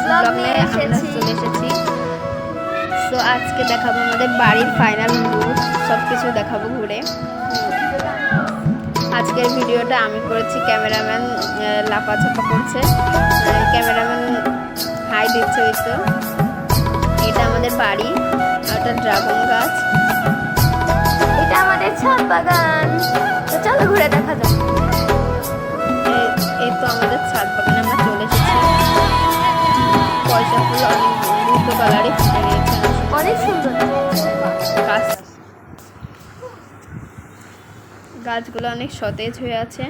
Blog নিয়ে চলে এসেছি। তো আজকে দেখাবো আমাদের বাড়ির ফাইনাল লুক, সব কিছু দেখাবো ঘুরে। আজকের ভিডিওটা আমি করেছি, ক্যামেরাম্যান লাফাঝাপা করছে, ক্যামেরাম্যান হাই দিচ্ছে। ওই তো এটা আমাদের বাড়ি, একটা ড্রাগন গাছ, এটা আমাদের ছাদ বাগান। তো চলো ঘুরে দেখা যাক। এই তো আমাদের ছাদ বাগানে আমরা চলে এসেছি। পয়সা ফুল অনেক দুটো কালারই ফুটে গিয়েছে, অনেক সুন্দর গাছ, গাছগুলো অনেক সতেজ হয়ে আছে।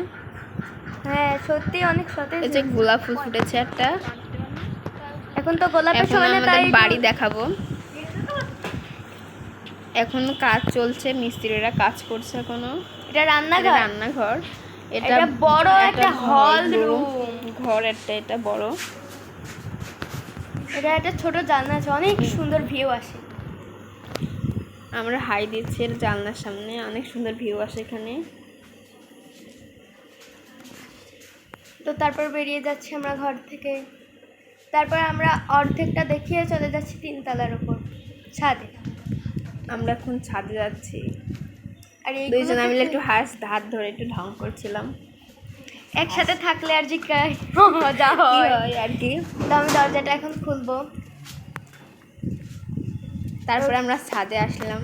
হ্যাঁ সত্যি অনেক সতেজ। এই যে গোলাপ ফুল ফুটেছে একটা। এখন তো গোলাপের এখন সময় না, তাই আমাদের বাড়ি দেখাবো। এখন কাজ চলছে, মিস্ত্রিরা কাজ করছে এখনো। এটা রান্নাঘর। রান্নাঘর, এটা বড় একটা হল রুম ঘর একটা, এটা বড়। এটা একটা ছোট জানলা আছে, অনেক সুন্দর ভিউ আসে। আমরা হাই দিচ্ছি এর জানলার সামনে, অনেক সুন্দর ভিউ আসে এখানে। তো তারপর বেরিয়ে যাচ্ছি আমরা ঘর থেকে। তারপর আমরা অর্ধেকটা দেখিয়ে চলে যাচ্ছি 3 তলার উপর ছাদে। আমরা এখন ছাদে যাচ্ছি, আর এই দুইজনে মিলে একটু হাত ধরে একটু ঢং করছিলাম। একসাথে থাকলে আর জিজ্ঞাসা মজা হয় আর কি। তো আমি দরজাটা এখন খুলবো। তারপরে আমরা ছাদে আসলাম।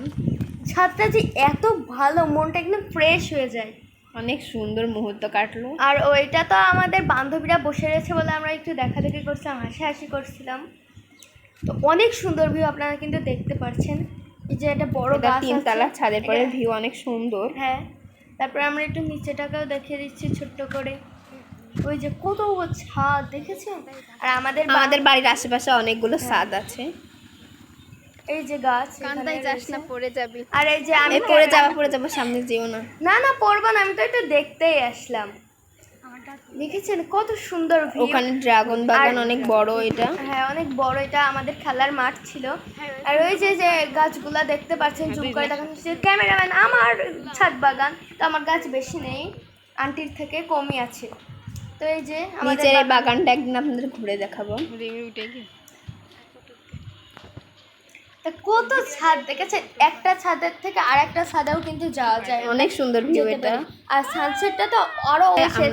ছাদটা যে এত ভালো, মনটা একদম ফ্রেশ হয়ে যায়। অনেক সুন্দর মুহূর্ত কাটলো। আর ওইটা তো আমাদের বান্ধবীরা বসে রয়েছে বলে আমরা একটু দেখাদেখি করছিলাম, হাসাহাসি করছিলাম। তো অনেক সুন্দর ভিউ আপনারা কিন্তু দেখতে পাচ্ছেন। এই যে একটা বড় গাছ, 3 তলা ছাদের পরে ভিউ অনেক সুন্দর। হ্যাঁ, তারপরে আমরা একটু নিচেটাকেও দেখিয়ে দিচ্ছি ছোট্ট করে। ওই যে কত ছাদ দেখেছেন। আর আমাদের বাড়ির আশেপাশে অনেকগুলো ছাদ আছে। এই যে গাছ, কান্দাই যাস না, পড়ে যাবি। আর এই যে আমি পড়ে যাবো, সামনে যেও না। না না পড়বো না, আমি তো একটু দেখতেই আসলাম। দেখেছেন কত সুন্দর ভিউ। ওখানে ড্রাগন বাগান অনেক বড়, এটা হ্যাঁ অনেক বড়, এটা আমাদের খেলার মাঠ ছিল। আর ওই যে যে গাছগুলা দেখতে পাচ্ছেন, জুম করে দেখানো হচ্ছে ক্যামেরাম্যান। আমার ছাদ বাগান তো আমার গাছ বেশি নেই, আন্টির থেকে কমই আছে। তো এই যে নিচের এই বাগানটা একদিন আপনাদের ঘুরে দেখাবো। তা কত ছাদ দেখেছেন, একটা ছাদের থেকে আরেকটা ছাদেও কিন্তু যাওয়া যায়, অনেক সুন্দর ভিউ এটা। আর সানসেটটা তো আরো